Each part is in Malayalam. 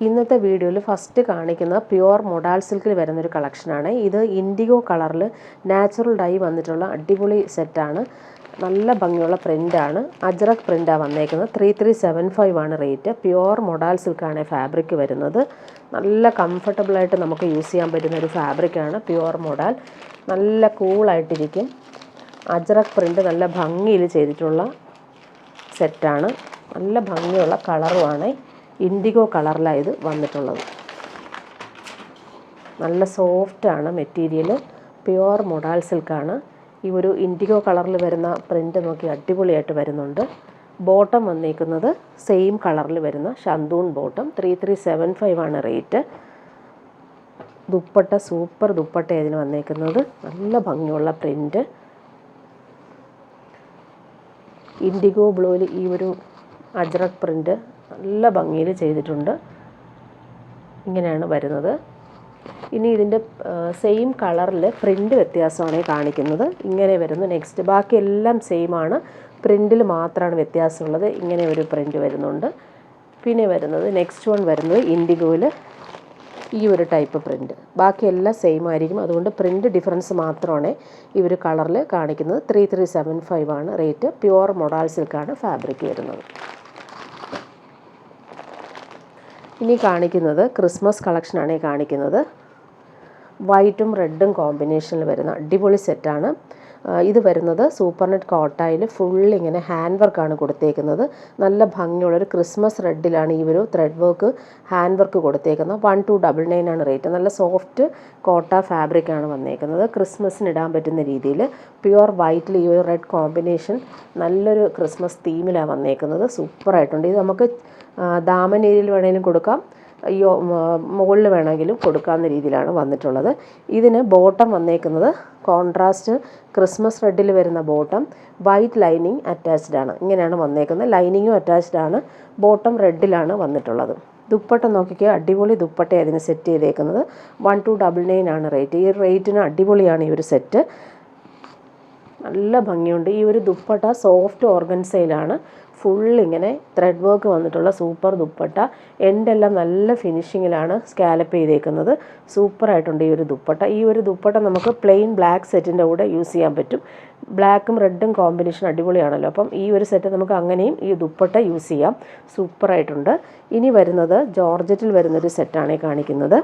ഇന്നത്തെ വീഡിയോയിൽ ഫസ്റ്റ് കാണിക്കുന്ന പ്യുവർ മൊഡാൾ സിൽക്കിൽ വരുന്നൊരു കളക്ഷനാണ്. ഇത് ഇൻഡിഗോ കളറിൽ നാച്ചുറൽ ഡൈ വന്നിട്ടുള്ള അടിപൊളി സെറ്റാണ്. നല്ല ഭംഗിയുള്ള പ്രിൻ്റാണ്. അജ്രക് പ്രിൻ്റാണ് വന്നേക്കുന്നത്. 3375 ആണ് റേറ്റ്. പ്യുവർ മൊഡാൾ സിൽക്കാണ് ഫാബ്രിക് വരുന്നത്. നല്ല കംഫർട്ടബിളായിട്ട് നമുക്ക് യൂസ് ചെയ്യാൻ പറ്റുന്ന ഒരു ഫാബ്രിക്കാണ് പ്യുവർ മൊഡാൾ. നല്ല കൂളായിട്ടിരിക്കും. അജ്രക് പ്രിൻ്റ് നല്ല ഭംഗിയിൽ ചെയ്തിട്ടുള്ള സെറ്റാണ്. നല്ല ഭംഗിയുള്ള കളറുമാണ്. ഇൻഡിഗോ കളറിലാണ് ഇത് വന്നിട്ടുള്ളത്. നല്ല സോഫ്റ്റാണ് മെറ്റീരിയൽ. Pure modal സിൽക്കാണ്. ഈ ഒരു ഇൻഡിഗോ കളറിൽ വരുന്ന പ്രിൻ്റ് നോക്കി അടിപൊളിയായിട്ട് വരുന്നുണ്ട്. ബോട്ടം വന്നിരിക്കുന്നത് സെയിം കളറിൽ വരുന്ന ഷന്തൂൺ ബോട്ടം. 3375 ആണ് റേറ്റ്. ദുപ്പട്ട സൂപ്പർ ദുപ്പട്ട ഇതിന് വന്നേക്കുന്നത്. നല്ല ഭംഗിയുള്ള പ്രിൻ്റ്. ഇൻഡിഗോ ബ്ലൂവിൽ ഈ ഒരു അജ്രക് പ്രിൻ്റ് നല്ല ഭംഗിയിൽ ചെയ്തിട്ടുണ്ട്. ഇങ്ങനെയാണ് വരുന്നത്. ഇനി ഇതിൻ്റെ സെയിം കളറിൽ പ്രിൻ്റ് വ്യത്യാസമാണ് കാണിക്കുന്നത്. ഇങ്ങനെ വരുന്നു. നെക്സ്റ്റ് ബാക്കി എല്ലാം സെയിമാണ്. പ്രിൻ്റിൽ മാത്രമാണ് വ്യത്യാസമുള്ളത്. ഇങ്ങനെ ഒരു പ്രിൻ്റ് വരുന്നുണ്ട്. പിന്നെ വരുന്നത് നെക്സ്റ്റ് വൺ വരുന്നത് ഇൻഡിഗോയിൽ ഈ ഒരു ടൈപ്പ് പ്രിൻ്റ്. ബാക്കിയെല്ലാം സെയിം ആയിരിക്കും. അതുകൊണ്ട് പ്രിൻ്റ് ഡിഫറൻസ് മാത്രമാണ് ഈ ഒരു കളറിൽ കാണിക്കുന്നത്. 3375 ആണ് റേറ്റ്. പ്യുവർ മൊഡാൾ സിൽക്കാണ് ഫാബ്രിക് വരുന്നത്. ഇനി കാണിക്കുന്നത് ക്രിസ്മസ് കളക്ഷനാണ് കാണിക്കുന്നത്. വൈറ്റും റെഡും കോമ്പിനേഷനിൽ വരുന്ന അടിപൊളി സെറ്റാണ്. ഇത് വരുന്നത് സൂപ്പർ നെറ്റ് കോട്ടായിൽ ഫുൾ ഇങ്ങനെ ഹാൻഡ് വർക്കാണ് കൊടുത്തേക്കുന്നത്. നല്ല ഭംഗിയുള്ളൊരു ക്രിസ്മസ് റെഡിലാണ് ഈ ഒരു ത്രെഡ് വർക്ക് ഹാൻഡ് വർക്ക് കൊടുത്തേക്കുന്നത്. 1299 ആണ് റേറ്റ്. നല്ല സോഫ്റ്റ് കോട്ട ഫാബ്രിക്കാണ് വന്നേക്കുന്നത്. ക്രിസ്മസിന് ഇടാൻ പറ്റുന്ന രീതിയിൽ പ്യുവർ വൈറ്റിൽ ഈ ഒരു റെഡ് കോമ്പിനേഷൻ നല്ലൊരു ക്രിസ്മസ് തീമിലാണ് വന്നേക്കുന്നത്. സൂപ്പറായിട്ടുണ്ട്. ഇത് നമുക്ക് ദാമൻ ഏരിയയിൽ വേണമെങ്കിലും കൊടുക്കാം, മുകളിൽ വേണമെങ്കിലും കൊടുക്കാവുന്ന രീതിയിലാണ് വന്നിട്ടുള്ളത്. ഇതിന് ബോട്ടം വന്നേക്കുന്നത് കോൺട്രാസ്റ്റ് ക്രിസ്മസ് റെഡിൽ വരുന്ന ബോട്ടം. വൈറ്റ് ലൈനിങ് അറ്റാച്ച്ഡ് ആണ്. ഇങ്ങനെയാണ് വന്നേക്കുന്നത്. ലൈനിങ്ങും അറ്റാച്ച്ഡ് ആണ്. ബോട്ടം റെഡിലാണ് വന്നിട്ടുള്ളത്. ദുപ്പട്ട നോക്കിക്കുക, അടിപൊളി ദുപ്പട്ട അതിന് സെറ്റ് ചെയ്തേക്കുന്നത്. 1299 ആണ് റേറ്റ്. ഈ റേറ്റിന് അടിപൊളിയാണ് ഈ ഒരു സെറ്റ്. നല്ല ഭംഗിയുണ്ട്. ഈ ഒരു ദുപ്പട്ട സോഫ്റ്റ് ഓർഗൻസയിലാണ് ഫുൾ ഇങ്ങനെ ത്രെഡ് വർക്ക് വന്നിട്ടുള്ള സൂപ്പർ ദുപ്പട്ട. എൻഡെല്ലാം നല്ല ഫിനിഷിങ്ങിലാണ് സ്കാലപ്പ് ചെയ്തേക്കുന്നത്. സൂപ്പറായിട്ടുണ്ട് ഈ ഒരു ദുപ്പട്ട. ഈ ഒരു ദുപ്പട്ട നമുക്ക് പ്ലെയിൻ ബ്ലാക്ക് സെറ്റിൻ്റെ കൂടെ യൂസ് ചെയ്യാൻ പറ്റും. ബ്ലാക്കും റെഡും കോമ്പിനേഷൻ അടിപൊളിയാണല്ലോ. അപ്പം ഈ ഒരു സെറ്റ് നമുക്ക് അങ്ങനെയും ഈ ദുപ്പട്ട യൂസ് ചെയ്യാം. സൂപ്പറായിട്ടുണ്ട്. ഇനി വരുന്നത് ജോർജറ്റിൽ വരുന്നൊരു സെറ്റാണ് കാണിക്കുന്നത്.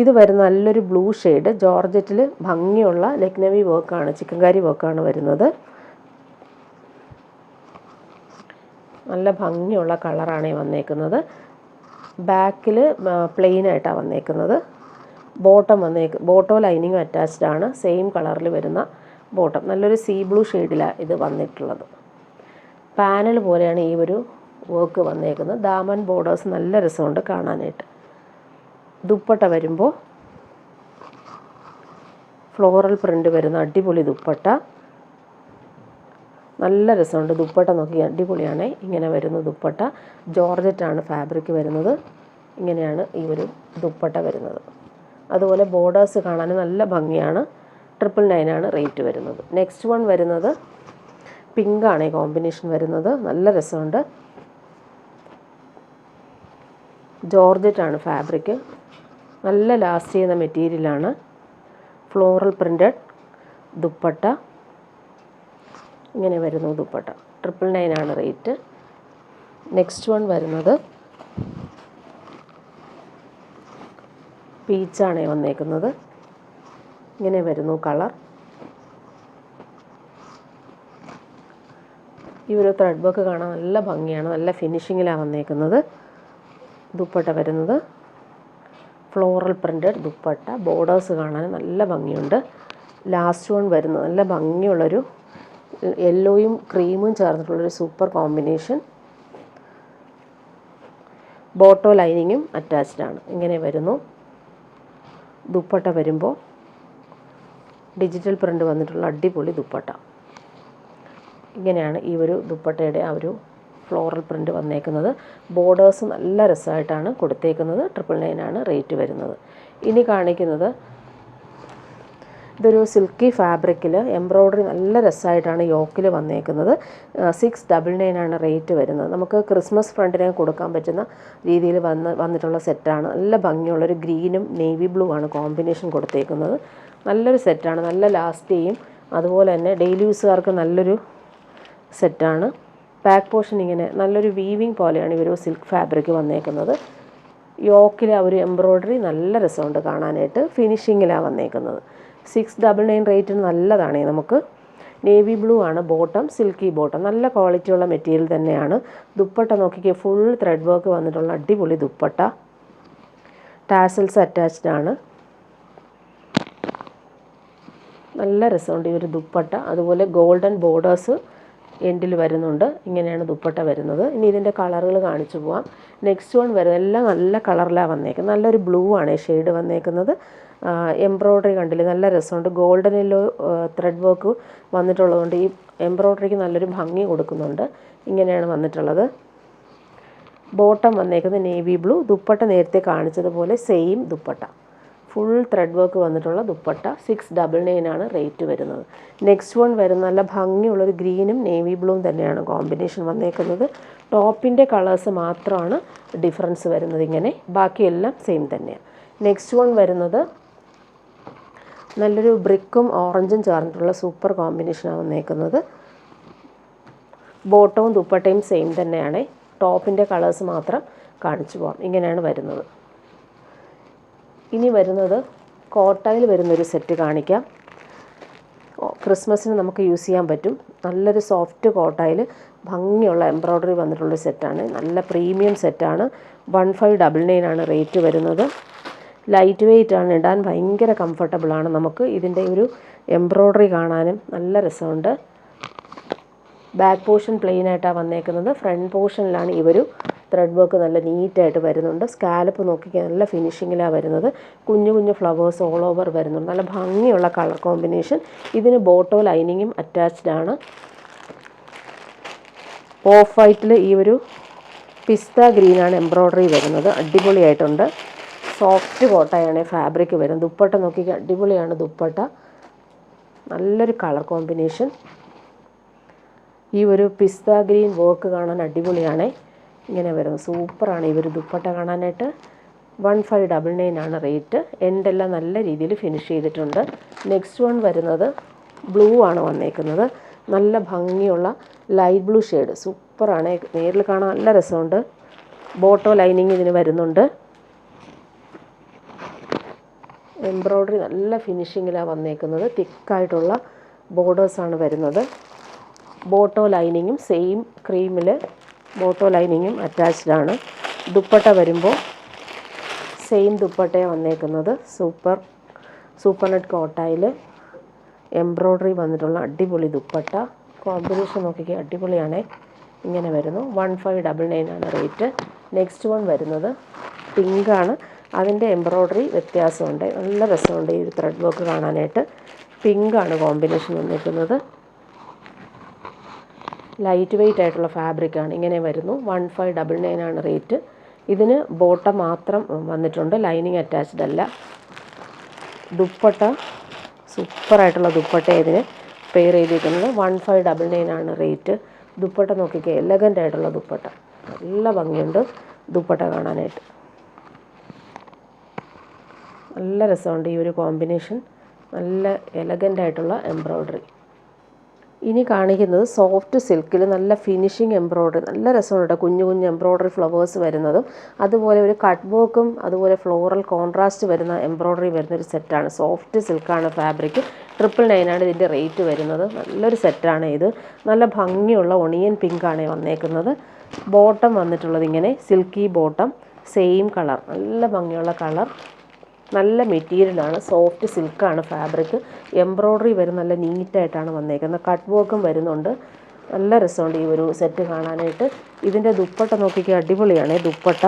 ഇത് വരുന്ന നല്ലൊരു ബ്ലൂ ഷെയ്ഡ് ജോർജറ്റിൽ ഭംഗിയുള്ള ലക്നവി വർക്കാണ്, ചിക്കൻകാരി വർക്കാണ് വരുന്നത്. നല്ല ഭംഗിയുള്ള കളറാണ് വന്നേക്കുന്നത്. ബാക്കിൽ പ്ലെയിനായിട്ടാണ് വന്നേക്കുന്നത്. ബോട്ടം ബോട്ടോ ലൈനിങ്ങും അറ്റാച്ച്ഡ് ആണ്. സെയിം കളറിൽ വരുന്ന ബോട്ടം. നല്ലൊരു സീ ബ്ലൂ ഷെയ്ഡിലാണ് ഇത് വന്നിട്ടുള്ളത്. പാനൽ പോലെയാണ് ഈ ഒരു വർക്ക് വന്നേക്കുന്നത്. ദാമൻ ബോർഡേഴ്സ് നല്ല രസമുണ്ട് കാണാനായിട്ട്. ദുപ്പട്ട വരുമ്പോൾ ഫ്ലോറൽ പ്രിൻ്റ് വരുന്ന അടിപൊളി ദുപ്പട്ട. നല്ല രസമുണ്ട്. ദുപ്പട്ട നോക്കി അടിപൊളിയാണ്. ഇങ്ങനെ വരുന്ന ദുപ്പട്ട. ജോർജറ്റാണ് ഫാബ്രിക് വരുന്നത്. ഇങ്ങനെയാണ് ഈ ഒരു ദുപ്പട്ട വരുന്നത്. അതുപോലെ ബോർഡേഴ്സ് കാണാൻ നല്ല ഭംഗിയാണ്. 999 ആണ് റേറ്റ് വരുന്നത്. നെക്സ്റ്റ് വൺ വരുന്നത് പിങ്കാണ് കോമ്പിനേഷൻ വരുന്നത്. നല്ല രസമുണ്ട്. ജോർജറ്റാണ് ഫാബ്രിക്. നല്ല ലാസ്റ്റ് ചെയ്യുന്ന മെറ്റീരിയലാണ്. Floral printed dupatta. ഇങ്ങനെ വരുന്നു ദുപ്പട്ട. 999 ആണ് റേറ്റ്. നെക്സ്റ്റ് വൺ വരുന്നത് പീച്ചാണ് വന്നേക്കുന്നത്. ഇങ്ങനെ വരുന്നു കളർ. ഈ ഒരു ത്രെഡ് വർക്ക് കാണാൻ നല്ല ഭംഗിയാണ്. നല്ല ഫിനിഷിങ്ങിലാണ് വന്നേക്കുന്നത്. ദുപ്പട്ട വരുന്നത് ഫ്ലോറൽ പ്രിൻ്റഡ് ദുപ്പട്ട. ബോർഡേഴ്സ് കാണാൻ നല്ല ഭംഗിയുണ്ട്. ലാസ്റ്റ് വൺ വരുന്നത് നല്ല ഭംഗിയുള്ളൊരു യെല്ലോയും ക്രീമും ചേർന്നിട്ടുള്ളൊരു സൂപ്പർ കോമ്പിനേഷൻ. ബോട്ടോ ലൈനിങ്ങും അറ്റാച്ച്ഡ് ആണ്. ഇങ്ങനെ വരുന്നു. ദുപ്പട്ട വരുമ്പോൾ ഡിജിറ്റൽ പ്രിൻ്റ് വന്നിട്ടുള്ള അടിപൊളി ദുപ്പട്ട. ഇങ്ങനെയാണ് ഈ ഒരു ദുപ്പട്ടയുടെ ആ ഒരു ഫ്ലോറൽ പ്രിൻ്റ് വന്നേക്കുന്നത്. ബോർഡേഴ്സ് നല്ല രസമായിട്ടാണ് കൊടുത്തേക്കുന്നത്. 999 ആണ് റേറ്റ് വരുന്നത്. ഇനി കാണിക്കുന്നത് ഇതൊരു സിൽക്കി ഫാബ്രിക്കിൽ എംബ്രോയ്ഡറി നല്ല രസമായിട്ടാണ് യോക്കിൽ വന്നേക്കുന്നത്. 699 ആണ് റേറ്റ് വരുന്നത്. നമുക്ക് ക്രിസ്മസ് ഫ്രണ്ടിന് കൊടുക്കാൻ പറ്റുന്ന രീതിയിൽ വന്നിട്ടുള്ള സെറ്റാണ്. നല്ല ഭംഗിയുള്ളൊരു ഗ്രീനും നേവി ബ്ലൂ ആണ് കോമ്പിനേഷൻ കൊടുത്തേക്കുന്നത്. നല്ലൊരു സെറ്റാണ്, നല്ല ലാസ്റ്റ് ചെയ്യും. അതുപോലെ തന്നെ ഡെയിലി യൂസുകാർക്ക് നല്ലൊരു സെറ്റാണ്. ബാക്ക് പോർഷൻ ഇങ്ങനെ നല്ലൊരു വീവിങ് പോലെയാണ് ഇവർ സിൽക്ക് ഫാബ്രിക് വന്നേക്കുന്നത്. യോക്കിൽ ആ ഒരു എംബ്രോയ്ഡറി നല്ല രസമുണ്ട് കാണാനായിട്ട്. ഫിനിഷിങ്ങിലാണ് വന്നേക്കുന്നത്. 699 റേറ്റിന് നല്ലതാണ്. നമുക്ക് നേവി ബ്ലൂ ആണ് ബോട്ടം, സിൽക്കി ബോട്ടം, നല്ല ക്വാളിറ്റിയുള്ള മെറ്റീരിയൽ തന്നെയാണ്. ദുപ്പട്ട നോക്കിക്കേ, ഫുൾ ത്രെഡ് വർക്ക് വന്നിട്ടുള്ള അടിപൊളി ദുപ്പട്ട. ടാസൽസ് അറ്റാച്ച്ഡ് ആണ്. നല്ല രസമുണ്ട് ഈ ഒരു ദുപ്പട്ട. അതുപോലെ ഗോൾഡൻ ബോർഡേഴ്സ് എൻഡിൽ വരുന്നുണ്ട്. ഇങ്ങനെയാണ് ദുപ്പട്ട വരുന്നത്. ഇനി ഇതിൻ്റെ കളറുകൾ കാണിച്ചു പോവാം. നെക്സ്റ്റ് വൺ വരുന്നത് എല്ലാം നല്ല കളറിലാണ് വന്നേക്കുന്നത്. നല്ലൊരു ബ്ലൂ ആണ് ഷെയ്ഡ് വന്നേക്കുന്നത്. എംബ്രോയ്ഡറി കണ്ടില്ലേ, നല്ല രസമുണ്ട്. ഗോൾഡൻ യെല്ലോ ത്രെഡ് വർക്ക് വന്നിട്ടുള്ളതുകൊണ്ട് ഈ എംബ്രോയ്ഡറിക്ക് നല്ലൊരു ഭംഗി കൊടുക്കുന്നുണ്ട്. ഇങ്ങനെയാണ് വന്നിട്ടുള്ളത്. ബോട്ടം വന്നേക്കുന്നത് നേവി ബ്ലൂ. ദുപ്പട്ട നേരത്തെ കാണിച്ചതുപോലെ same dupatta, full thread work വന്നിട്ടുള്ള ദുപ്പട്ട. 699 ആണ് റേറ്റ് വരുന്നത്. നെക്സ്റ്റ് വൺ വരുന്ന നല്ല ഭംഗിയുള്ളൊരു ഗ്രീനും നേവി ബ്ലൂവും തന്നെയാണ് കോമ്പിനേഷൻ വന്നേക്കുന്നത്. ടോപ്പിൻ്റെ കളേഴ്സ് മാത്രമാണ് ഡിഫറൻസ് വരുന്നത്. ഇങ്ങനെ ബാക്കിയെല്ലാം സെയിം തന്നെയാണ്. നെക്സ്റ്റ് വൺ വരുന്നത് നല്ലൊരു ബ്രിക്കും ഓറഞ്ചും ചേർന്നിട്ടുള്ള സൂപ്പർ കോമ്പിനേഷനാണ് വന്നേക്കുന്നത്. ബോട്ടവും ദുപ്പട്ടയും സെയിം തന്നെയാണ്. ടോപ്പിൻ്റെ കളേഴ്സ് മാത്രം കാണിച്ചു പോകാം. ഇങ്ങനെയാണ് വരുന്നത്. ഇനി വരുന്നത് കോട്ടയിൽ വരുന്നൊരു സെറ്റ് കാണിക്കാം. ക്രിസ്മസിന് നമുക്ക് യൂസ് ചെയ്യാൻ പറ്റും. നല്ലൊരു സോഫ്റ്റ് കോട്ടയിൽ ഭംഗിയുള്ള എംബ്രോയ്ഡറി വന്നിട്ടുള്ള സെറ്റാണ്. നല്ല പ്രീമിയം സെറ്റാണ്. 1599 ആണ് റേറ്റ് വരുന്നത്. ലൈറ്റ് വെയ്റ്റ് ആണ്, ഇടാൻ ഭയങ്കര കംഫർട്ടബിളാണ്. നമുക്ക് ഇതിൻ്റെ ഒരു എംബ്രോയ്ഡറി കാണാനും നല്ല രസമുണ്ട്. ബാക്ക് പോർഷൻ പ്ലെയിൻ ആയിട്ടാണ് വന്നേക്കുന്നത്. ഫ്രണ്ട് പോർഷനിലാണ് ഈ ഒരു ത്രെഡ് വർക്ക് നല്ല നീറ്റായിട്ട് വരുന്നുണ്ട്. സ്കാലപ്പ് നോക്കിക്കാൻ നല്ല ഫിനിഷിങ്ങിലാണ് വരുന്നത്. കുഞ്ഞു കുഞ്ഞു ഫ്ലവേഴ്സ് ഓൾ ഓവർ വരുന്നുണ്ട്. നല്ല ഭംഗിയുള്ള കളർ കോമ്പിനേഷൻ. ഇതിന് ബോട്ടോ ലൈനിങ്ങും അറ്റാച്ച്ഡ് ആണ്. ഓഫ് വൈറ്റിൽ ഈ ഒരു പിസ്ത ഗ്രീനാണ് എംബ്രോയ്ഡറി വരുന്നത്. അടിപൊളിയായിട്ടുണ്ട്. സോഫ്റ്റ് കോട്ടയാണ് ഫാബ്രിക് വരുന്നത്. ദുപ്പട്ട നോക്കിക്കാൻ അടിപൊളിയാണ് ദുപ്പട്ട. നല്ലൊരു കളർ കോമ്പിനേഷൻ. ഈ ഒരു പിസ്ത ഗ്രീൻ വർക്ക് കാണാൻ അടിപൊളിയാണ്. ഇങ്ങനെ വരുന്നത് സൂപ്പറാണ് ഈ ഒരു ദുപ്പട്ട കാണാനായിട്ട്. 1599 ആണ് റേറ്റ്. എൻഡെല്ലാം നല്ല രീതിയിൽ ഫിനിഷ് ചെയ്തിട്ടുണ്ട്. നെക്സ്റ്റ് വൺ വരുന്നത് ബ്ലൂ ആണ് വന്നേക്കുന്നത്. നല്ല ഭംഗിയുള്ള ലൈറ്റ് ബ്ലൂ ഷെയ്ഡ്, സൂപ്പറാണ്. നേരിൽ കാണാൻ നല്ല രസമുണ്ട്. ബോട്ടോ ലൈനിങ് ഇതിന് വരുന്നുണ്ട്. എംബ്രോയ്ഡറി നല്ല ഫിനിഷിങ്ങിലാണ് വന്നേക്കുന്നത്. തിക്കായിട്ടുള്ള ബോർഡേഴ്സാണ് വരുന്നത്. ബോട്ടോ ലൈനിങ്ങും സെയിം ക്രീമിൽ ബോട്ടോ ലൈനിങ്ങും അറ്റാച്ച്ഡ് ആണ്. ദുപ്പട്ട വരുമ്പോൾ സെയിം ദുപ്പട്ടയാണ് വന്നേക്കുന്നത്. സൂപ്പർ നെറ്റ് കോട്ടയിൽ എംബ്രോയ്ഡറി വന്നിട്ടുള്ള അടിപൊളി ദുപ്പട്ട. കോമ്പിനേഷൻ നോക്കിക്കുക, അടിപൊളിയാണ്. ഇങ്ങനെ വരുന്നു. 1599 ആണ് റേറ്റ്. നെക്സ്റ്റ് വൺ വരുന്നത് പിങ്കാണ്. അതിൻ്റെ എംബ്രോയ്ഡറി വ്യത്യാസമുണ്ട്. നല്ല രസമുണ്ട് ഈ ഒരു ത്രെഡ് വർക്ക് കാണാനായിട്ട്. പിങ്കാണ് കോമ്പിനേഷൻ വന്നിരിക്കുന്നത്. ലൈറ്റ് വെയ്റ്റ് ആയിട്ടുള്ള ഫാബ്രിക്കാണ്. ഇങ്ങനെ വരുന്നു. 1599 ആണ് റേറ്റ്. ഇതിന് ബോട്ടം മാത്രം വന്നിട്ടുണ്ട്, ലൈനിങ് അറ്റാച്ച്ഡ് അല്ല. ദുപ്പട്ട സൂപ്പറായിട്ടുള്ള ദുപ്പട്ട ഇതിന് പെയർ ചെയ്തിരിക്കുന്നത്. 1599 ആണ് റേറ്റ്. ദുപ്പട്ട നോക്കിക്കുക, എലഗൻ്റ് ആയിട്ടുള്ള ദുപ്പട്ട. നല്ല ഭംഗിയുണ്ട് ദുപ്പട്ട കാണാനായിട്ട്. നല്ല രസമുണ്ട് ഈ ഒരു കോമ്പിനേഷൻ. നല്ല എലഗൻ്റ് ആയിട്ടുള്ള എംബ്രോയ്ഡറി. ഇനി കാണിക്കുന്നത് സോഫ്റ്റ് സിൽക്കിൽ നല്ല ഫിനിഷിങ് എംബ്രോയ്ഡറി. നല്ല രസമുണ്ട്. കുഞ്ഞു കുഞ്ഞു എംബ്രോയ്ഡറി ഫ്ലവേഴ്സ് വരുന്നതും അതുപോലെ ഒരു കട്ട് വർക്കും അതുപോലെ ഫ്ലോറൽ കോൺട്രാസ്റ്റ് വരുന്ന എംബ്രോയ്ഡറി വരുന്നൊരു സെറ്റാണ്. Soft സിൽക്കാണ് fabric. 999 ആണ് ഇതിൻ്റെ റേറ്റ് വരുന്നത്. നല്ലൊരു സെറ്റാണ് ഇത്. നല്ല ഭംഗിയുള്ള ഒണിയൻ പിങ്കാണ് വന്നേക്കുന്നത്. ബോട്ടം വന്നിട്ടുള്ളത് ഇങ്ങനെ സിൽക്കി ബോട്ടം, സെയിം കളർ. നല്ല ഭംഗിയുള്ള കളർ. നല്ല മെറ്റീരിയലാണ്. Soft സിൽക്കാണ് fabric. എംബ്രോയ്ഡറി വരും നല്ല നീറ്റായിട്ടാണ് വന്നേക്കുന്നത്. കട്ട് വർക്കും വരുന്നുണ്ട്. നല്ല രസമുണ്ട് ഈ ഒരു സെറ്റ് കാണാനായിട്ട്. ഇതിൻ്റെ ദുപ്പട്ട നോക്കിക്കുക, അടിപൊളിയാണ് ദുപ്പട്ട.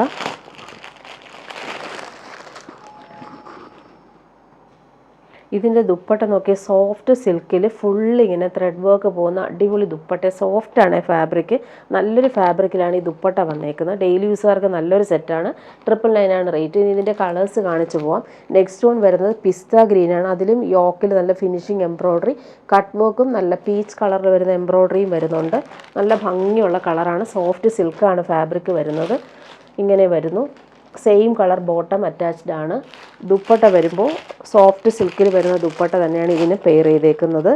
ഇതിൻ്റെ ദുപ്പട്ട നോക്കിയാൽ സോഫ്റ്റ് സിൽക്കിൽ ഫുൾ ഇങ്ങനെ ത്രെഡ് വർക്ക് പോകുന്ന അടിപൊളി ദുപ്പട്ട. സോഫ്റ്റാണ് ഫാബ്രിക്, നല്ലൊരു ഫാബ്രിക്കിലാണ് ഈ ദുപ്പട്ട വന്നേക്കുന്നത്. ഡെയിലി യൂസുകാർക്ക് നല്ലൊരു സെറ്റാണ്. 999 ആണ് റേറ്റ്. ഇനി ഇതിൻ്റെ കളേഴ്സ് കാണിച്ചു പോവാം. നെക്സ്റ്റ് വൺ വരുന്നത് പിസ്ത ഗ്രീനാണ്. അതിലും യോക്കിൽ നല്ല ഫിനിഷിങ് എംബ്രോയ്ഡറി, കട്ട് വർക്കും നല്ല പീച്ച് കളറിൽ വരുന്ന എംബ്രോയ്ഡറിയും വരുന്നുണ്ട്. നല്ല ഭംഗിയുള്ള കളറാണ്. സോഫ്റ്റ് സിൽക്കാണ് ഫാബ്രിക് വരുന്നത്. ഇങ്ങനെ വരുന്നു. സെയിം കളർ ബോട്ടം അറ്റാച്ച്ഡ് ആണ്. ദുപ്പട്ട വരുമ്പോൾ സോഫ്റ്റ് സിൽക്കിൽ വരുന്ന ദുപ്പട്ട തന്നെയാണ് ഇതിന് പെയർ ചെയ്തേക്കുന്നത്.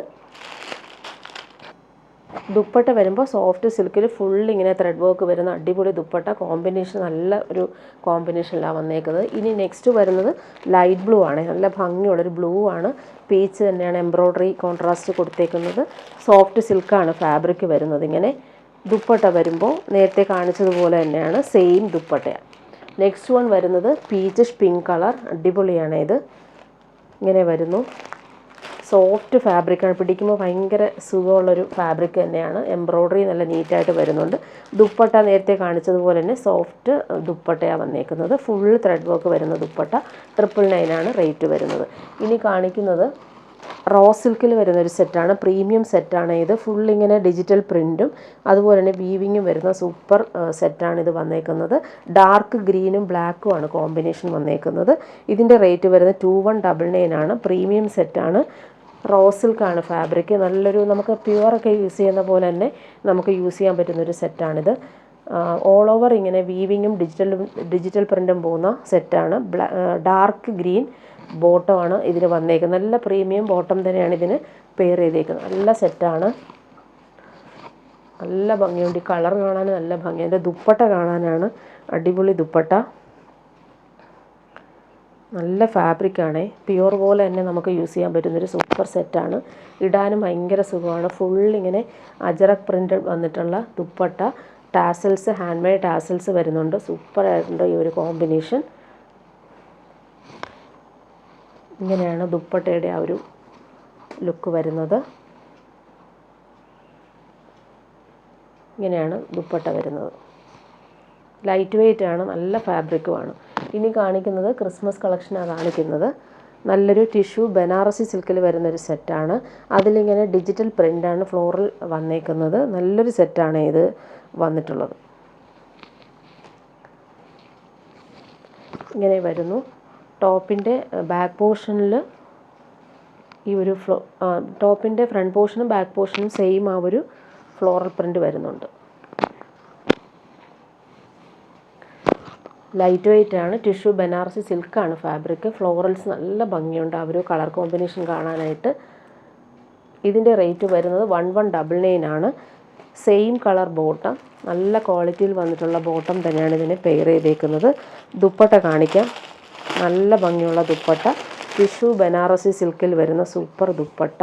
ദുപ്പട്ട വരുമ്പോൾ സോഫ്റ്റ് സിൽക്കിൽ ഫുൾ ഇങ്ങനെ ത്രെഡ് വർക്ക് വരുന്ന അടിപൊളി ദുപ്പട്ട. കോമ്പിനേഷൻ നല്ല ഒരു കോമ്പിനേഷനിലാണ് വന്നേക്കുന്നത്. ഇനി നെക്സ്റ്റ് വരുന്നത് ലൈറ്റ് ബ്ലൂ ആണ്. നല്ല ഭംഗിയുള്ളൊരു ബ്ലൂ ആണ്. പീച്ച് തന്നെയാണ് എംബ്രോയ്ഡറി കോൺട്രാസ്റ്റ് കൊടുത്തേക്കുന്നത്. സോഫ്റ്റ് സിൽക്കാണ് ഫാബ്രിക് വരുന്നത്. ഇങ്ങനെ ദുപ്പട്ട വരുമ്പോൾ നേരത്തെ കാണിച്ചതുപോലെ തന്നെയാണ്, സെയിം ദുപ്പട്ടയാണ്. നെക്സ്റ്റ് വൺ വരുന്നത് പീച്ചിഷ് പിങ്ക് കളർ. അടിപൊളിയാണ് ഇത്. ഇങ്ങനെ വരുന്നു. സോഫ്റ്റ് ഫാബ്രിക്കാണ്, പിടിക്കുമ്പോൾ ഭയങ്കര സുഖമുള്ളൊരു ഫാബ്രിക് തന്നെയാണ്. എംബ്രോയ്ഡറി നല്ല നീറ്റായിട്ട് വരുന്നുണ്ട്. ദുപ്പട്ട നേരത്തെ കാണിച്ചതുപോലെ തന്നെ സോഫ്റ്റ് ദുപ്പട്ടയാണ് വന്നേക്കുന്നത്. ഫുൾ ത്രെഡ് വർക്ക് വരുന്ന ദുപ്പട്ട. 999 ആണ് റേറ്റ് വരുന്നത്. ഇനി കാണിക്കുന്നത് റോ സിൽക്കിൽ വരുന്നൊരു സെറ്റാണ്. പ്രീമിയം സെറ്റാണ് ഇത്. ഫുൾ ഇങ്ങനെ ഡിജിറ്റൽ പ്രിൻറ്റും അതുപോലെ തന്നെ വീവിങ്ങും വരുന്ന സൂപ്പർ സെറ്റാണ് ഇത് വന്നേക്കുന്നത്. ഡാർക്ക് ഗ്രീനും ബ്ലാക്കും ആണ് കോമ്പിനേഷൻ വന്നേക്കുന്നത്. ഇതിൻ്റെ റേറ്റ് വരുന്നത് 2199 ആണ്. പ്രീമിയം സെറ്റാണ്. റോ സിൽക്കാണ് ഫാബ്രിക്. നല്ലൊരു നമുക്ക് പ്യുവറൊക്കെ യൂസ് ചെയ്യുന്ന പോലെ തന്നെ നമുക്ക് യൂസ് ചെയ്യാൻ പറ്റുന്നൊരു സെറ്റാണിത്. ഓൾ ഓവർ ഇങ്ങനെ വീവിങ്ങും ഡിജിറ്റൽ പ്രിൻറ്റും പോകുന്ന സെറ്റാണ്. ഡാർക്ക് ഗ്രീൻ ബോട്ടമാണ് ഇതിന് വന്നേക്കുന്നത്. നല്ല പ്രീമിയം ബോട്ടം തന്നെയാണ് ഇതിന് പെയർ ചെയ്തേക്കുന്നത്. നല്ല സെറ്റാണ്. നല്ല ഭംഗിയുണ്ട്. ഈ കളർ കാണാൻ നല്ല ഭംഗിയാണ്. എൻ്റെ ദുപ്പട്ട കാണാനാണ് അടിപൊളി ദുപ്പട്ട. നല്ല ഫാബ്രിക്കാണ്. പ്യുവർ പോലെ തന്നെ നമുക്ക് യൂസ് ചെയ്യാൻ പറ്റുന്നൊരു സൂപ്പർ സെറ്റാണ്. ഇടാനും ഭയങ്കര സുഖമാണ്. ഫുൾ ഇങ്ങനെ അജറക് പ്രിൻ്റ് വന്നിട്ടുള്ള dupatta. Tassels, hand made tassels വരുന്നുണ്ട്. സൂപ്പറായിട്ടുണ്ട് ഈ ഒരു കോമ്പിനേഷൻ. ഇങ്ങനെയാണ് ദുപ്പട്ടയുടെ ആ ഒരു ലുക്ക് വരുന്നത്. ഇങ്ങനെയാണ് ദുപ്പട്ട വരുന്നത്. ലൈറ്റ് വെയ്റ്റ് ആണ്, നല്ല ഫാബ്രിക്കുമാണ്. ഇനി കാണിക്കുന്നത് ക്രിസ്മസ് കളക്ഷനാണ് കാണിക്കുന്നത്. നല്ലൊരു ടിഷ്യൂ ബനാറസി സിൽക്കിൽ വരുന്നൊരു സെറ്റാണ്. അതിലിങ്ങനെ ഡിജിറ്റൽ പ്രിൻ്റാണ് ഫ്ലോറൽ വന്നേക്കുന്നത്. നല്ലൊരു സെറ്റാണ് ഇത് വന്നിട്ടുള്ളത്. ഇങ്ങനെ വരുന്നു. ടോപ്പിൻ്റെ ബാക്ക് പോർഷനിൽ ഈ ഒരു ടോപ്പിൻ്റെ ഫ്രണ്ട് പോർഷനും ബാക്ക് പോർഷനും സെയിം ആ ഒരു ഫ്ലോറൽ പ്രിൻ്റ് വരുന്നുണ്ട്. ലൈറ്റ് വെയ്റ്റ് ആണ്. ടിഷ്യൂ ബനാറസി സിൽക്കാണ് ഫാബ്രിക്. ഫ്ലോറൽസ് നല്ല ഭംഗിയുണ്ട് ആ ഒരു കളർ കോമ്പിനേഷൻ കാണാനായിട്ട്. ഇതിൻ്റെ റേറ്റ് വരുന്നത് 1199 ആണ്. Same colour bottom. നല്ല ക്വാളിറ്റിയിൽ വന്നിട്ടുള്ള ബോട്ടം തന്നെയാണ് ഇതിന് പെയർ ചെയ്തേക്കുന്നത്. ദുപ്പട്ട കാണിക്കാം. നല്ല ഭംഗിയുള്ള ദുപ്പട്ട. ടിഷ്യൂ ബനാറസി സിൽക്കിൽ വരുന്ന സൂപ്പർ ദുപ്പട്ട.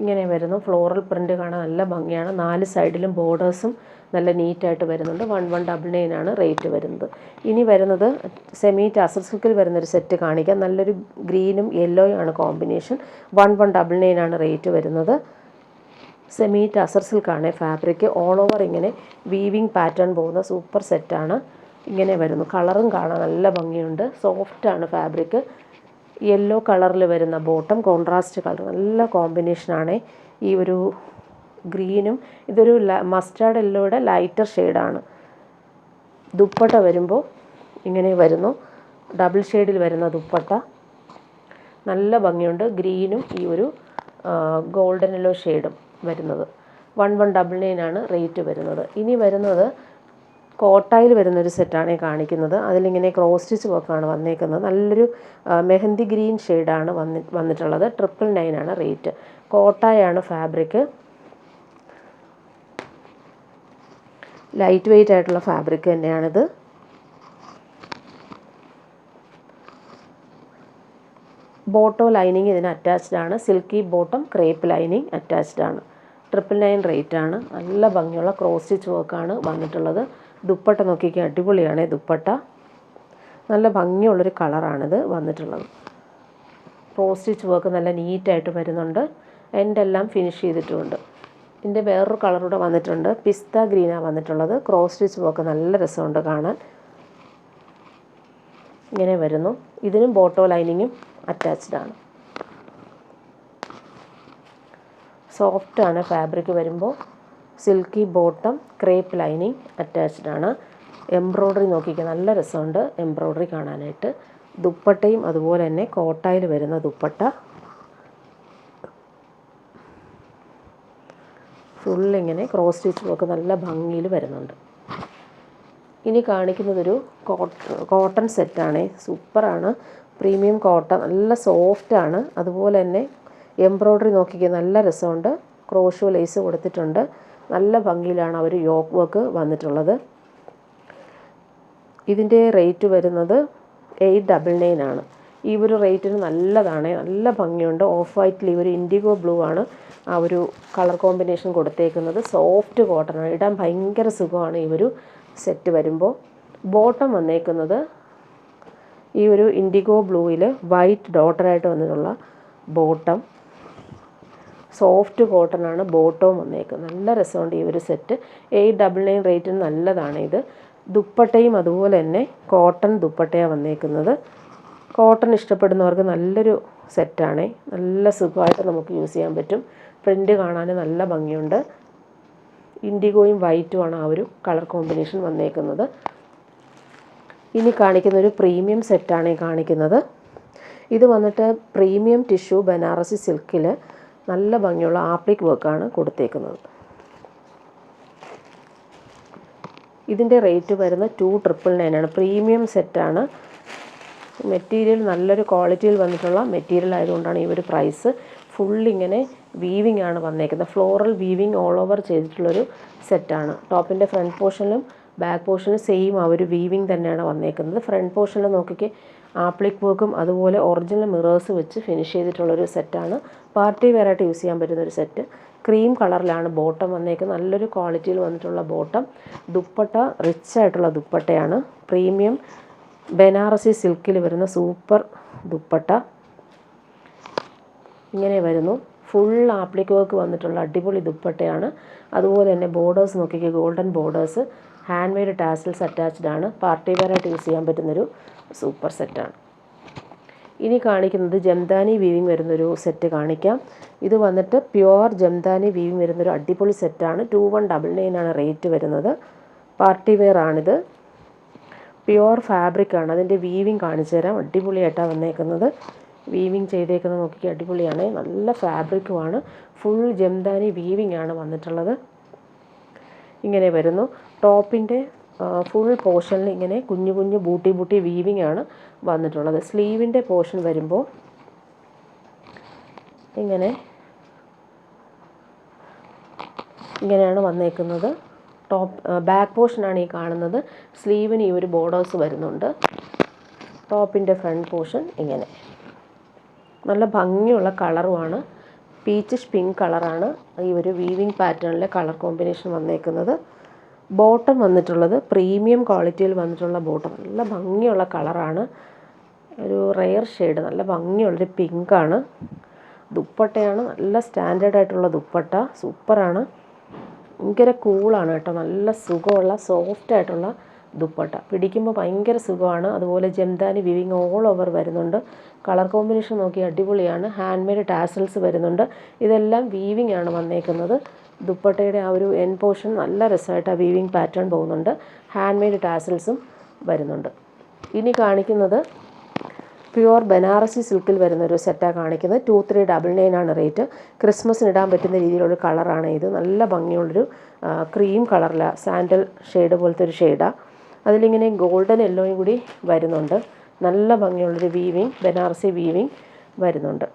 ഇങ്ങനെ വരുന്നു. ഫ്ലോറൽ പ്രിൻ്റ് കാണാൻ നല്ല ഭംഗിയാണ്. 4 സൈഡിലും ബോർഡേഴ്സും നല്ല നീറ്റായിട്ട് വരുന്നുണ്ട്. 1199 ആണ് റേറ്റ് വരുന്നത്. ഇനി വരുന്നത് സെമി ടാസൽ സിൽക്കിൽ വരുന്നൊരു സെറ്റ് കാണിക്കാം. നല്ലൊരു ഗ്രീനും യെല്ലോയും ആണ് കോമ്പിനേഷൻ. 1199 ആണ് റേറ്റ് വരുന്നത്. സെമി ടസർ സിൽക്കാണ് ഫാബ്രിക്. ഓൾ ഓവർ ഇങ്ങനെ വീവിങ് പാറ്റേൺ പോകുന്ന സൂപ്പർ സെറ്റാണ്. ഇങ്ങനെ വരുന്നു. കളറും കാണാൻ നല്ല ഭംഗിയുണ്ട്. സോഫ്റ്റാണ് ഫാബ്രിക്. യെല്ലോ കളറിൽ വരുന്ന ബോട്ടം, കോൺട്രാസ്റ്റ് കളർ, നല്ല കോമ്പിനേഷനാണ്. ഈ ഒരു ഗ്രീനും ഇതൊരു മസ്റ്റാർഡ് യെല്ലോയുടെ ലൈറ്റർ ഷെയ്ഡാണ്. ദുപ്പട്ട വരുമ്പോൾ ഇങ്ങനെ വരുന്നു. ഡബിൾ ഷെയ്ഡിൽ വരുന്ന ദുപ്പട്ട. നല്ല ഭംഗിയുണ്ട്. ഗ്രീനും ഈ ഒരു ഗോൾഡൻ യെല്ലോ ഷെയ്ഡും വരുന്നത്. 1199 ആണ് റേറ്റ് വരുന്നത്. ഇനി വരുന്നത് കോട്ടായിൽ വരുന്നൊരു സെറ്റാണ് കാണിക്കുന്നത്. അതിലിങ്ങനെ ക്രോസ് സ്റ്റിച്ച് വർക്കാണ് വന്നേക്കുന്നത്. നല്ലൊരു മെഹന്തി ഗ്രീൻ ഷെയ്ഡാണ് വന്നിട്ടുള്ളത്. 999 ആണ് റേറ്റ്. കോട്ടായാണ് ഫാബ്രിക്. ലൈറ്റ് വെയ്റ്റ് ആയിട്ടുള്ള ഫാബ്രിക് തന്നെയാണിത്. ബോട്ടോ ലൈനിങ് ഇതിന് അറ്റാച്ച്ഡ് ആണ്. Silky bottom, crepe lining attached ആണ്. 999 റേറ്റ് ആണ്. നല്ല ഭംഗിയുള്ള ക്രോസ് സ്റ്റിച്ച് വർക്കാണ് വന്നിട്ടുള്ളത്. ദുപ്പട്ട നോക്കിക്കാൻ അടിപൊളിയാണ് ദുപ്പട്ട. നല്ല ഭംഗിയുള്ളൊരു കളറാണിത് വന്നിട്ടുള്ളത്. ക്രോസ് സ്റ്റിച്ച് വർക്ക് നല്ല നീറ്റായിട്ട് വരുന്നുണ്ട്. എൻഡെല്ലാം ഫിനിഷ് ചെയ്തിട്ടുമുണ്ട്. ഇതിൻ്റെ വേറൊരു കളറൂടെ വന്നിട്ടുണ്ട്. പിസ്ത ഗ്രീനാണ് വന്നിട്ടുള്ളത്. ക്രോസ് സ്റ്റിച്ച് വർക്ക് നല്ല രസമുണ്ട് കാണാൻ. ഇങ്ങനെ വരുന്നു. ഇതിനും ബോട്ടോ ലൈനിങ്ങും അറ്റാച്ച്ഡ് ആണ്. സോഫ്റ്റാണ് ഫാബ്രിക് വരുമ്പോൾ. Silky bottom, crepe lining attached ആണ്. എംബ്രോയ്ഡറി നോക്കിക്കുക, നല്ല രസമുണ്ട് എംബ്രോയ്ഡറി കാണാനായിട്ട്. ദുപ്പട്ടയും അതുപോലെ തന്നെ കോട്ടായിൽ വരുന്ന ദുപ്പട്ട. ഫുള്ളിങ്ങനെ ക്രോസ് സ്റ്റിച്ച് വർക്ക് നല്ല ഭംഗിയിൽ വരുന്നുണ്ട്. ഇനി കാണിക്കുന്നതൊരു കോട്ടൺ സെറ്റാണ്. സൂപ്പറാണ്. പ്രീമിയം കോട്ടൺ, നല്ല സോഫ്റ്റാണ്. അതുപോലെ തന്നെ എംബ്രോയ്ഡറി നോക്കിക്കുക, നല്ല രസമുണ്ട്. ക്രോഷോ ലേസ് കൊടുത്തിട്ടുണ്ട്. നല്ല ഭംഗിയിലാണ് അവർ യോക്ക് വർക്ക് വന്നിട്ടുള്ളത്. ഇതിൻ്റെ റേറ്റ് വരുന്നത് 899 ആണ്. ഈ ഒരു റേറ്റിന് നല്ലതാണ്, നല്ല ഭംഗിയുണ്ട്. ഓഫ് വൈറ്റിൽ ഈ ഒരു ഇൻഡിഗോ ബ്ലൂ ആണ് ആ ഒരു കളർ കോമ്പിനേഷൻ കൊടുത്തേക്കുന്നത്. സോഫ്റ്റ് കോട്ടണാണ്, ഇടാൻ ഭയങ്കര സുഖമാണ് ഈ ഒരു സെറ്റ് വരുമ്പോൾ. ബോട്ടം വന്നേക്കുന്നത് ഈ ഒരു ഇൻഡിഗോ ബ്ലൂവിൽ വൈറ്റ് ഡോട്ടറായിട്ട് വന്നിട്ടുള്ള ബോട്ടം. സോഫ്റ്റ് കോട്ടണാണ് ബോട്ടവും വന്നേക്കുന്നത്. നല്ല രസമുണ്ട് ഈ ഒരു സെറ്റ്. 899 റേറ്റിന് നല്ലതാണ് ഇത്. ദുപ്പട്ടയും അതുപോലെ തന്നെ കോട്ടൺ ദുപ്പട്ടയാണ് വന്നേക്കുന്നത്. കോട്ടൺ ഇഷ്ടപ്പെടുന്നവർക്ക് നല്ലൊരു സെറ്റാണ്. നല്ല സുഖമായിട്ട് നമുക്ക് യൂസ് ചെയ്യാൻ പറ്റും. പ്രിൻ്റ് കാണാൻ നല്ല ഭംഗിയുണ്ട്. ഇൻഡിഗോയും വൈറ്റുമാണ് ആ ഒരു കളർ കോമ്പിനേഷൻ വന്നേക്കുന്നത്. ഇനി കാണിക്കുന്നൊരു പ്രീമിയം സെറ്റാണ് കാണിക്കുന്നത്. ഇത് വന്നിട്ട് പ്രീമിയം ടിഷ്യൂ ബനാറസി സിൽക്കിൽ നല്ല ഭംഗിയുള്ള ആപ്ലിക് വർക്കാണ് കൊടുത്തേക്കുന്നത്. ഇതിൻ്റെ റേറ്റ് വരുന്ന 299 ആണ്. പ്രീമിയം സെറ്റാണ്. മെറ്റീരിയൽ നല്ലൊരു ക്വാളിറ്റിയിൽ വന്നിട്ടുള്ള മെറ്റീരിയൽ ആയതുകൊണ്ടാണ് ഈ ഒരു പ്രൈസ്. ഫുള്ളിങ്ങനെ വീവിങ് ആണ് വന്നേക്കുന്നത്. ഫ്ലോറൽ വീവിങ് ഓൾ ഓവർ ചെയ്തിട്ടുള്ളൊരു സെറ്റാണ്. ടോപ്പിൻ്റെ ഫ്രണ്ട് പോർഷനിലും ബാക്ക് പോർഷനിലും സെയിം ആ ഒരു വീവിങ് തന്നെയാണ് വന്നേക്കുന്നത്. ഫ്രണ്ട് പോർഷനിൽ നോക്കിക്ക് ആപ്ലിക് വർക്കും അതുപോലെ ഒറിജിനൽ മിറേഴ്സ് വെച്ച് ഫിനിഷ് ചെയ്തിട്ടുള്ളൊരു സെറ്റാണ്. പാർട്ടി വെയറായിട്ട് യൂസ് ചെയ്യാൻ പറ്റുന്നൊരു സെറ്റ്. ക്രീം കളറിലാണ് ബോട്ടം വന്നേക്കുന്നത്. നല്ലൊരു ക്വാളിറ്റിയിൽ വന്നിട്ടുള്ള ബോട്ടം. ദുപ്പട്ട റിച്ച് ആയിട്ടുള്ള ദുപ്പട്ടയാണ്. പ്രീമിയം ബനാറസി സിൽക്കിൽ വരുന്ന സൂപ്പർ ദുപ്പട്ട ഇങ്ങനെ വരുന്നു. ഫുൾ ആപ്ലിക് വർക്ക് വന്നിട്ടുള്ള അടിപൊളി ദുപ്പട്ടയാണ്. അതുപോലെ തന്നെ ബോർഡേഴ്സ് നോക്കിക്കുക, golden borders, hand made tassels attached ആണ്. പാർട്ടി വെയറായിട്ട് യൂസ് ചെയ്യാൻ പറ്റുന്നൊരു സൂപ്പർ സെറ്റാണ്. ഇനി കാണിക്കുന്നത് ജംദാനി വീവിങ് വരുന്നൊരു സെറ്റ് കാണിക്കാം. ഇത് വന്നിട്ട് പ്യുവർ ജംദാനി വീവിങ് വരുന്നൊരു അടിപൊളി സെറ്റാണ്. 2199 ആണ് റേറ്റ് വരുന്നത്. പാർട്ടി വെയർ ആണിത്. പ്യുവർ ഫാബ്രിക്കാണ്. അതിൻ്റെ വീവിങ് കാണിച്ചു തരാം. അടിപൊളിയായിട്ടാണ് വന്നേക്കുന്നത്. വീവിങ് ചെയ്തേക്കുന്നത് നോക്കി അടിപൊളിയാണ്. നല്ല ഫാബ്രിക്കുമാണ്. ഫുൾ ജംദാനി വീവിങ് ആണ് വന്നിട്ടുള്ളത്. ഇങ്ങനെ വരുന്നു. ടോപ്പിൻ്റെ ഫുൾ പോർഷനിൽ ഇങ്ങനെ കുഞ്ഞു കുഞ്ഞു ബൂട്ടി വീവിങ് ആണ് വന്നിട്ടുള്ളത്. സ്ലീവിൻ്റെ പോർഷൻ വരുമ്പോൾ ഇങ്ങനെയാണ് വന്നേക്കുന്നത്. ബാക്ക് പോർഷനാണ് ഈ കാണുന്നത്. സ്ലീവിന് ഈ ഒരു ബോർഡേഴ്സ് വരുന്നുണ്ട്. ടോപ്പിൻ്റെ ഫ്രണ്ട് പോർഷൻ ഇങ്ങനെ നല്ല ഭംഗിയുള്ള കളറുമാണ്. പീച്ചിഷ് പിങ്ക് കളറാണ് ഈ ഒരു വീവിങ് പാറ്റേണിലെ കളർ കോമ്പിനേഷൻ വന്നേക്കുന്നത്. ബോട്ടം വന്നിട്ടുള്ളത് പ്രീമിയം ക്വാളിറ്റിയിൽ വന്നിട്ടുള്ള ബോട്ടം. നല്ല ഭംഗിയുള്ള കളറാണ്. ഒരു റെയർ ഷെയ്ഡ്, നല്ല ഭംഗിയുള്ളൊരു പിങ്കാണ്. ദുപ്പട്ടയാണ് നല്ല സ്റ്റാൻഡേർഡ് ആയിട്ടുള്ള ദുപ്പട്ട. സൂപ്പറാണ്. ഭയങ്കര കൂളാണ് കേട്ടോ. നല്ല സുഖമുള്ള സോഫ്റ്റ് ആയിട്ടുള്ള ദുപ്പട്ട. പിടിക്കുമ്പോൾ ഭയങ്കര സുഖമാണ്. അതുപോലെ ജംദാനി വീവിങ് ഓൾ ഓവർ വരുന്നുണ്ട്. കളർ കോമ്പിനേഷൻ നോക്കി അടിപൊളിയാണ്. ഹാൻഡ് മെയ്ഡ് ടാസൽസ് വരുന്നുണ്ട്. ഇതെല്ലാം വീവിങ് ആണ് വന്നേക്കുന്നത്. ദുപ്പട്ടയുടെ ആ ഒരു എൻ പോർഷൻ നല്ല രസമായിട്ട് ആ വീവിങ് പാറ്റേൺ പോകുന്നുണ്ട്. ഹാൻഡ് മെയ്ഡ് ടാസൽസും വരുന്നുണ്ട്. ഇനി കാണിക്കുന്നത് പ്യുവർ ബനാറസി സിൽക്കിൽ വരുന്നൊരു സെറ്റാണ് കാണിക്കുന്നത്. 2399 ആണ് റേറ്റ്. ക്രിസ്മസിന് ഇടാൻ പറ്റുന്ന രീതിയിലൊരു കളറാണ് ഇത്. നല്ല ഭംഗിയുള്ളൊരു ക്രീം കളറില സാൻഡൽ ഷെയ്ഡ് പോലത്തെ ഒരു ഷെയ്ഡാണ്. അതിലിങ്ങനെ ഗോൾഡൻ യെല്ലോയും കൂടി വരുന്നുണ്ട്. നല്ല ഭംഗിയുള്ളൊരു വീവിങ്, ബനാറസി വീവിങ് വരുന്നുണ്ട്.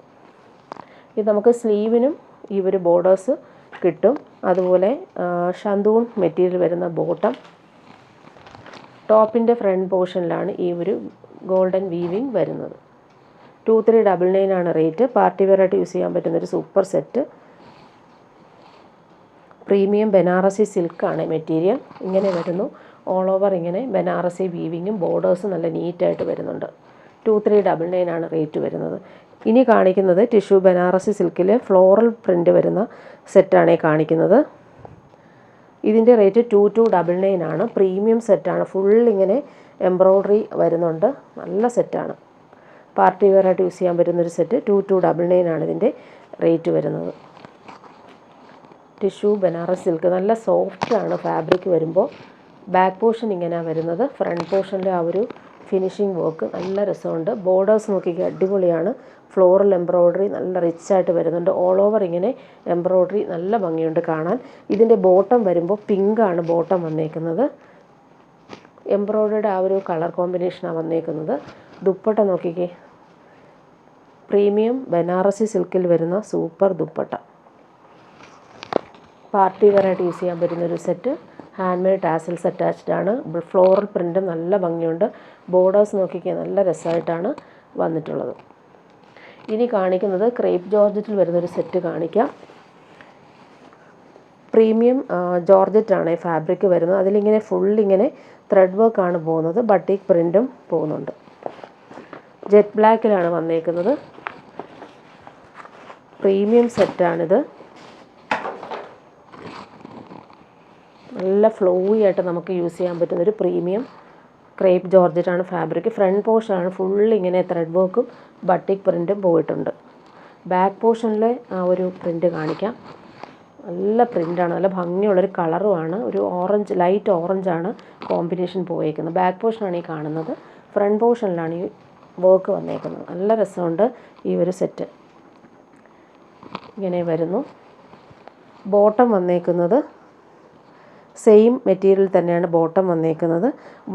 ഇത് നമുക്ക് സ്ലീവിനും ഈ ഒരു ബോർഡേഴ്സ് കിട്ടും. അതുപോലെ ഷന്തൂൺ മെറ്റീരിയൽ വരുന്ന ബോട്ടം. ടോപ്പിൻ്റെ ഫ്രണ്ട് പോർഷനിലാണ് ഈ ഒരു ഗോൾഡൻ വീവിങ് വരുന്നത്. 2399 ആണ് റേറ്റ്. പാർട്ടി വെയറായിട്ട് യൂസ് ചെയ്യാൻ പറ്റുന്നൊരു സൂപ്പർ സെറ്റ്. പ്രീമിയം ബനാറസി സിൽക്കാണ് മെറ്റീരിയൽ. ഇങ്ങനെ വരുന്നു. ഓൾ ഓവർ ഇങ്ങനെ ബനാറസി വീവിങ്ങും ബോർഡേഴ്സും നല്ല നീറ്റായിട്ട് വരുന്നുണ്ട്. 2399 ആണ് റേറ്റ് വരുന്നത്. ഇനി കാണിക്കുന്നത് ടിഷ്യൂ ബനാറസി സിൽക്കിൽ ഫ്ലോറൽ പ്രിൻ്റ് വരുന്ന സെറ്റാണ് കാണിക്കുന്നത്. ഇതിൻ്റെ റേറ്റ് 2299 ആണ്. പ്രീമിയം സെറ്റാണ്. ഫുൾ ഇങ്ങനെ എംബ്രോയ്ഡറി വരുന്നുണ്ട്. നല്ല സെറ്റാണ്. പാർട്ടി വെയർ ആയിട്ട് യൂസ് ചെയ്യാൻ പറ്റുന്നൊരു സെറ്റ്. 2299 ആണ് ഇതിൻ്റെ റേറ്റ് വരുന്നത്. ടിഷ്യൂ ബനാറസ് സിൽക്ക്, നല്ല സോഫ്റ്റാണ് ഫാബ്രിക് വരുമ്പോൾ. ബാക്ക് പോർഷൻ ഇങ്ങനെയാണ് വരുന്നത്. ഫ്രണ്ട് പോർഷനിലെ ആ ഒരു ഫിനിഷിംഗ് വർക്ക് നല്ല രസമുണ്ട്. ബോർഡേഴ്സ് നോക്കിക്കുക, അടിപൊളിയാണ്. ഫ്ലോറൽ എംബ്രോയ്ഡറി നല്ല റിച്ചായിട്ട് വരുന്നുണ്ട്. ഓൾ ഓവർ ഇങ്ങനെ എംബ്രോയ്ഡറി നല്ല ഭംഗിയുണ്ട് കാണാൻ. ഇതിൻ്റെ ബോട്ടം വരുമ്പോൾ പിങ്കാണ് ബോട്ടം വന്നേക്കുന്നത്. എംബ്രോയ്ഡറിയുടെ ആ ഒരു കളർ കോമ്പിനേഷനാണ് വന്നേക്കുന്നത്. ദുപ്പട്ട നോക്കിക്കേ, പ്രീമിയം ബനാറസി സിൽക്കിൽ വരുന്ന സൂപ്പർ ദുപ്പട്ട. പാർട്ടി വെയറായിട്ട് യൂസ് ചെയ്യാൻ പറ്റുന്നൊരു set. Hand made tassels attached ആണ്. ഫ്ലോറൽ പ്രിൻറ്റും നല്ല ഭംഗിയുണ്ട്. ബോർഡേഴ്സ് നോക്കിക്കുക, നല്ല രസമായിട്ടാണ് വന്നിട്ടുള്ളത്. ഇനി കാണിക്കുന്നത് ക്രേപ്പ് ജോർജറ്റിൽ വരുന്നൊരു സെറ്റ് കാണിക്കാം. പ്രീമിയം ജോർജറ്റാണ് ഫാബ്രിക് വരുന്നത്. അതിലിങ്ങനെ ഫുള്ളിങ്ങനെ ത്രെഡ് വർക്കാണ് പോകുന്നത്. ബട്ടിക് പ്രിൻറ്റും പോകുന്നുണ്ട്. ജെറ്റ് ബ്ലാക്കിലാണ് വന്നേക്കുന്നത്. പ്രീമിയം സെറ്റാണിത്. നല്ല ഫ്ലോയി ആയിട്ട് നമുക്ക് യൂസ് ചെയ്യാൻ പറ്റുന്നൊരു പ്രീമിയം ക്രേപ്പ് ജോർജറ്റാണ് ഫാബ്രിക്. ഫ്രണ്ട് പോർഷനാണ് ഫുള്ളിങ്ങനെ ത്രെഡ് വർക്കും ബട്ടിക് പ്രിൻറ്റും പോയിട്ടുണ്ട്. ബാക്ക് പോർഷനിലെ ആ ഒരു പ്രിൻറ്റ് കാണിക്കാം. നല്ല പ്രിൻ്റാണ്, നല്ല ഭംഗിയുള്ളൊരു കളറുമാണ്. ഒരു ഓറഞ്ച്, ലൈറ്റ് ഓറഞ്ചാണ് കോമ്പിനേഷൻ പോയേക്കുന്നത്. ബാക്ക് പോർഷനാണ് ഈ കാണുന്നത്. ഫ്രണ്ട് പോർഷനിലാണ് ഈ വർക്ക് വന്നേക്കുന്നത്. നല്ല രസമുണ്ട് ഈ ഒരു സെറ്റ്. ഇങ്ങനെ വരുന്നു. ബോട്ടം വന്നേക്കുന്നത് സെയിം മെറ്റീരിയൽ തന്നെയാണ് ബോട്ടം വന്നേക്കുന്നത്.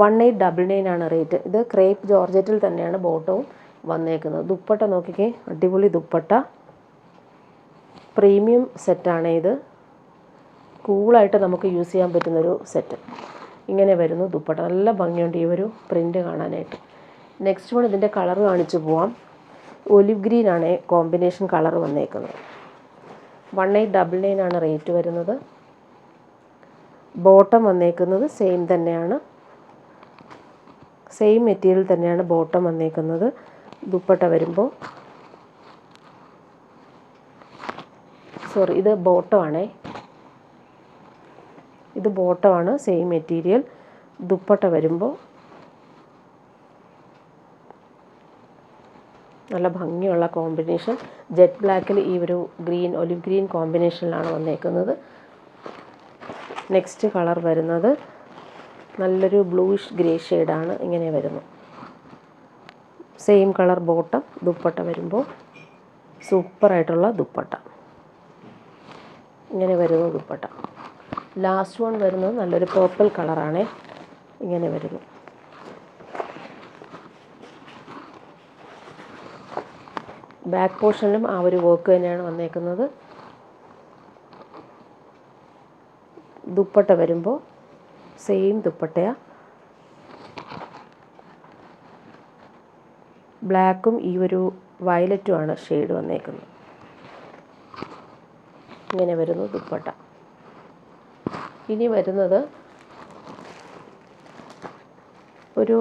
1899 ആണ് റേറ്റ്. ഇത് ക്രേപ്പ് ജോർജറ്റിൽ തന്നെയാണ് ബോട്ടവും വന്നേക്കുന്നത്. ദുപ്പട്ട നോക്കിക്കേ, അടിപൊളി ദുപ്പട്ട. പ്രീമിയം സെറ്റാണ് ഇത്. കൂളായിട്ട് നമുക്ക് യൂസ് ചെയ്യാൻ പറ്റുന്നൊരു സെറ്റ്. ഇങ്ങനെ വരുന്നു ദുപ്പട്ട. നല്ല ഭംഗിയുണ്ട് ഈ ഒരു പ്രിൻ്റ് കാണാനായിട്ട്. നെക്സ്റ്റ് വൺ ഇതിൻ്റെ കളർ കാണിച്ചു പോവാം. ഒലിവ് ഗ്രീനാണ് കോമ്പിനേഷൻ കളർ വന്നേക്കുന്നത്. 1899 ആണ് റേറ്റ് വരുന്നത്. ബോട്ടം വന്നേക്കുന്നത് സെയിം തന്നെയാണ്. സെയിം മെറ്റീരിയൽ തന്നെയാണ് ബോട്ടം വന്നേക്കുന്നത്. ദുപ്പട്ട വരുമ്പോൾ ഇത് ബോട്ടമാണേ. ഇത് ബോട്ടമാണ്, സെയിം മെറ്റീരിയൽ. ദുപ്പട്ട വരുമ്പോൾ നല്ല ഭംഗിയുള്ള കോമ്പിനേഷൻ. ജെറ്റ് ബ്ലാക്കിൽ ഈ ഒരു ഗ്രീൻ, ഒലിവ് ഗ്രീൻ കോമ്പിനേഷനിലാണ് വന്നേക്കുന്നത്. നെക്സ്റ്റ് കളർ വരുന്നത് നല്ലൊരു ബ്ലൂയിഷ് ഗ്രേ ഷെയ്ഡാണ്. ഇങ്ങനെ വരുന്നു. Same colour bottom. ദുപ്പട്ട വരുമ്പോൾ സൂപ്പറായിട്ടുള്ള ദുപ്പട്ട. ഇങ്ങനെ വരുന്നു ദുപ്പട്ട. ലാസ്റ്റ് വൺ വരുന്നത് നല്ലൊരു പേർപ്പിൾ കളറാണ്. ഇങ്ങനെ വരുന്നു. ബാക്ക് പോർഷനിലും ആ ഒരു വർക്ക് തന്നെയാണ് വന്നേക്കുന്നത്. ദുപ്പട്ട വരുമ്പോൾ സെയിം ദുപ്പട്ടയാണ്. ബ്ലാക്കും ഈ ഒരു വയലറ്റുമാണ് ഷെയ്ഡ് വന്നേക്കുന്നത്. ഇങ്ങനെ വരുന്നു ദുപ്പട്ട. ഇനി വരുന്നത് ഒരു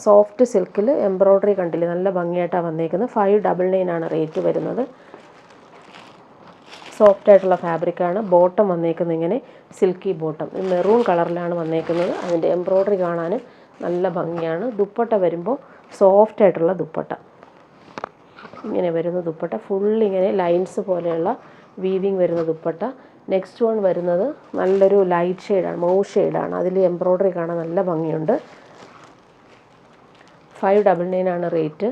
സോഫ്റ്റ് സിൽക്കിൽ എംബ്രോയ്ഡറി കണ്ടില്ലേ, നല്ല ഭംഗിയായിട്ടാണ് വന്നേക്കുന്നത്. 599 ആണ് റേറ്റ് വരുന്നത്. സോഫ്റ്റായിട്ടുള്ള ഫാബ്രിക്കാണ്. ബോട്ടം വന്നേക്കുന്നത് ഇങ്ങനെ സിൽക്കി ബോട്ടം. മെറൂൺ കളറിലാണ് വന്നേക്കുന്നത്. അതിൻ്റെ എംബ്രോയ്ഡറി കാണാനും നല്ല ഭംഗിയാണ്. ദുപ്പട്ട വരുമ്പോൾ സോഫ്റ്റായിട്ടുള്ള ദുപ്പട്ട. ഇങ്ങനെ വരുന്ന ദുപ്പട്ട. ഫുള്ളിങ്ങനെ ലൈൻസ് പോലെയുള്ള വീവിങ് വരുന്ന ദുപ്പട്ട. നെക്സ്റ്റ് വൺ വരുന്നത് നല്ലൊരു ലൈറ്റ് ഷെയ്ഡാണ്, മൗ ഷെയ്ഡാണ്. അതിൽ എംബ്രോയ്ഡറി കാണാൻ നല്ല ഭംഗിയുണ്ട്. 599 ആണ് റേറ്റ്.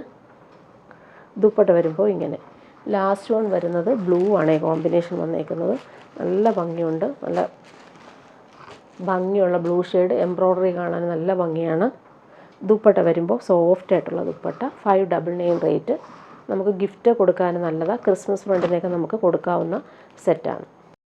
ദുപ്പട്ട വരുമ്പോൾ ഇങ്ങനെ. ലാസ്റ്റ് വൺ വരുന്നത് ബ്ലൂ ആണ് കോമ്പിനേഷൻ വന്നേക്കുന്നത്. നല്ല ഭംഗിയുണ്ട്. നല്ല ഭംഗിയുള്ള ബ്ലൂ ഷെയ്ഡ്. എംബ്രോയ്ഡറി കാണാൻ നല്ല ഭംഗിയാണ്. ദുപ്പട്ട വരുമ്പോൾ സോഫ്റ്റായിട്ടുള്ള ദുപ്പട്ട. 599 റേറ്റ്. നമുക്ക് ഗിഫ്റ്റ് കൊടുക്കാൻ നല്ലതാണ്. ക്രിസ്മസ് ഫ്രണ്ടിനൊക്കെ നമുക്ക് കൊടുക്കാവുന്ന സെറ്റാണ്.